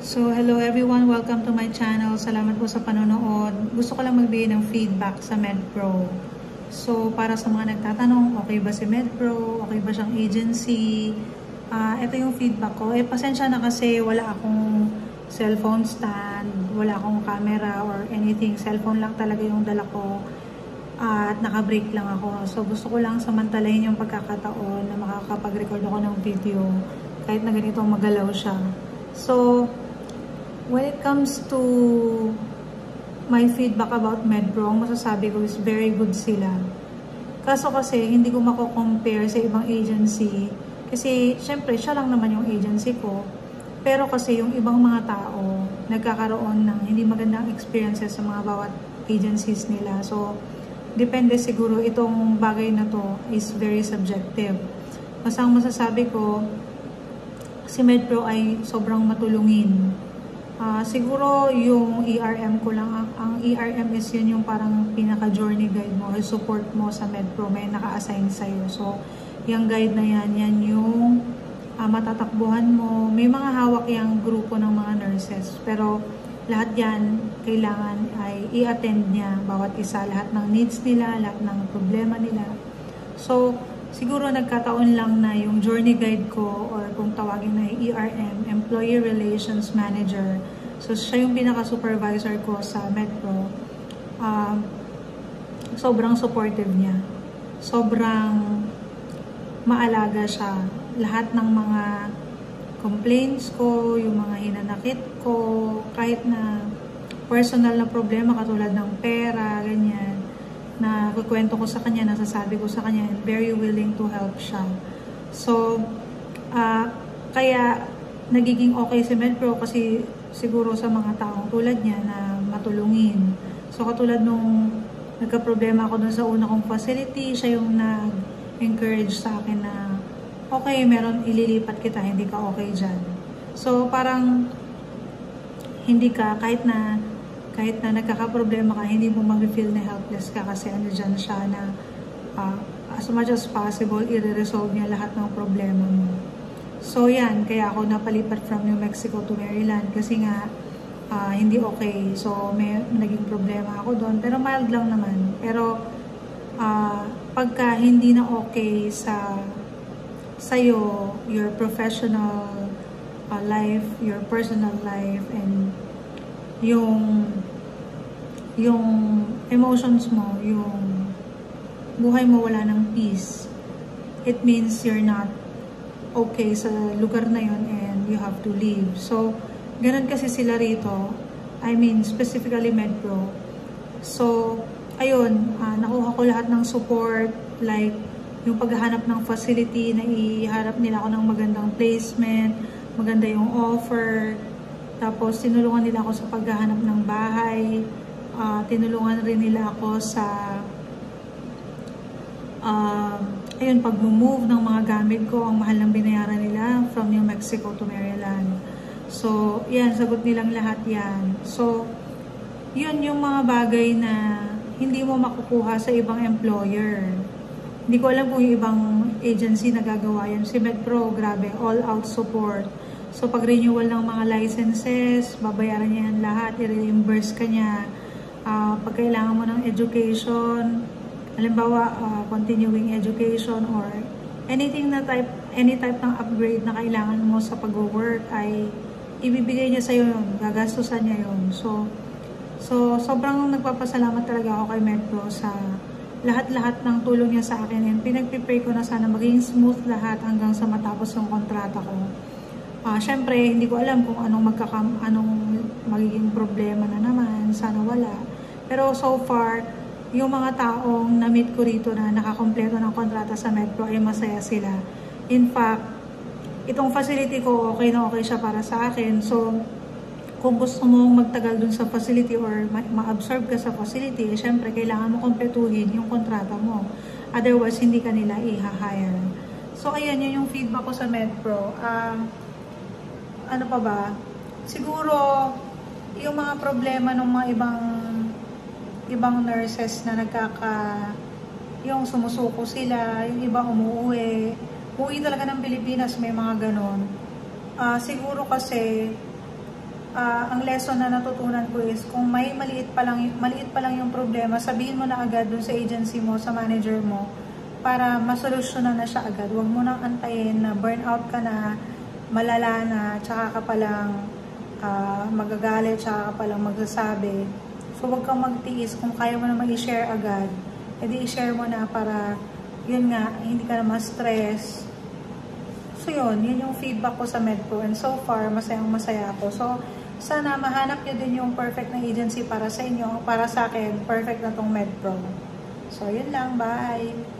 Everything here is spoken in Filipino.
So, hello everyone. Welcome to my channel. Salamat po sa panonood. Gusto ko lang magbigay ng feedback sa MedPro. So, para sa mga nagtatanong, okay ba si MedPro? Okay ba siyang agency? Ito yung feedback ko. Pasensya na kasi wala akong cellphone stand, wala akong camera or anything. Cellphone lang talaga yung dala ko. At naka-break lang ako. So, gusto ko lang samantalahin yung pagkakataon na makakapag-record ako ng video kahit na ganito magalaw siya. So, when it comes to my feedback about MedPro, ang masasabi ko is very good sila. Kaso kasi, hindi ko mako-compare sa ibang agency. Kasi, syempre, siya lang naman yung agency ko. Pero kasi, yung ibang mga tao, nagkakaroon ng hindi magandang experiences sa mga bawat agencies nila. So, depende siguro itong bagay na to is very subjective. Mas ang masasabi ko, si MedPro ay sobrang matulungin. Siguro yung ERM ko lang, ang ERM is yun yung parang pinaka-journey guide mo, support mo sa MedPro, may naka-assign sa'yo. So, yung guide na yan yung matatakbuhan mo. May mga hawak yung grupo ng mga nurses, pero lahat yan, kailangan ay i-attend niya, bawat isa, lahat ng needs nila, lahat ng problema nila. So, siguro nagkataon lang na yung journey guide ko or kung tawagin na ERM, Employee Relations Manager. So, siya yung pinaka-supervisor ko sa MedPro. Sobrang supportive niya. Sobrang maalaga siya. Lahat ng mga complaints ko, yung mga hinanakit ko, kahit na personal na problema katulad ng pera, ganyan, na kukwento ko sa kanya, nasasabi ko sa kanya, and very willing to help siya. So, kaya nagiging okay si MedPro kasi siguro sa mga taong tulad niya na matulungin. So, katulad nung nagka-problema ako dun sa una kong facility, siya yung nag-encourage sa akin na okay, meron ililipat kita, hindi ka okay dyan. So, parang hindi ka, kahit na nagkakaproblema ka, hindi mo mag-feel na helpless ka kasi ano dyan siya na as much as possible, i-resolve niya lahat ng problema mo. So, yan. Kaya ako napalipat from New Mexico to Maryland kasi nga hindi okay. So, may naging problema ako doon. Pero mild lang naman. Pero, pagka hindi na okay sa'yo, your professional life, your personal life, and yung emotions mo, yung buhay mo wala ng peace, it means you're not okay sa lugar na yun and you have to leave. So, ganun kasi sila rito. I mean, specifically MedPro. So, ayun, nakuha ko lahat ng support, like, yung paghahanap ng facility, na iharap nila ako ng magandang placement, maganda yung offer, tapos tinulungan nila ako sa paghahanap ng bahay, tinulungan rin nila ako sa ayun, pag-move ng mga gamit ko. Ang mahal ng binayaran nila from New Mexico to Maryland. So, yan, sagot nilang lahat yan. So, yun yung mga bagay na hindi mo makukuha sa ibang employer. Hindi ko alam kung yung ibang agency na gagawa yan. Si MedPro, grabe, all-out support. So, pag renewal ng mga licenses, babayaran niya yan lahat, i-reimburse ka niya. Pag kailangan mo ng education, halimbawa, continuing education or any type ng upgrade na kailangan mo sa pag-work ay ibibigay niya sa'yo yun, gagastusan niya yun. So sobrang nagpapasalamat talaga ako kay MedPro sa lahat-lahat ng tulong niya sa akin, and pinagpipray ko na sana maging smooth lahat hanggang sa matapos yung kontrata ko. Syempre, hindi ko alam kung anong magiging problema na naman, sana wala. Pero so far, yung mga taong na-meet ko rito na nakakompleto ng kontrata sa MedPro ay masaya sila. In fact, itong facility ko, okay na okay siya para sa akin. So, kung gusto mong magtagal dun sa facility or ma-absorb ka sa facility, syempre, kailangan mo kompletuhin yung kontrata mo. Otherwise, hindi ka nila i-hire. So, ayan, yun yung feedback ko sa MedPro. Ano pa ba? Siguro, yung mga problema ng mga ibang nurses na yung sumusuko sila, yung iba umuwi talaga ng Pilipinas, may mga ganon. Siguro kasi ang lesson na natutunan ko is kung may maliit pa lang yung problema, sabihin mo na agad dun sa agency mo, sa manager mo, para masolusyonan na siya agad. Huwag mo nang antayin na burnout ka na, malala na, tsaka ka palang magagalit, tsaka ka palang magsasabi. So huwag kang magtiis. Kung kaya mo naman i-share agad, edi i-share mo na para yun nga, hindi ka na ma-stress. So yun yung feedback ko sa MedPro, and so far masayang masaya ako. So sana mahanap nyo din yung perfect na agency para sa inyo. Para sa akin, perfect na tong MedPro. So yun lang, bye!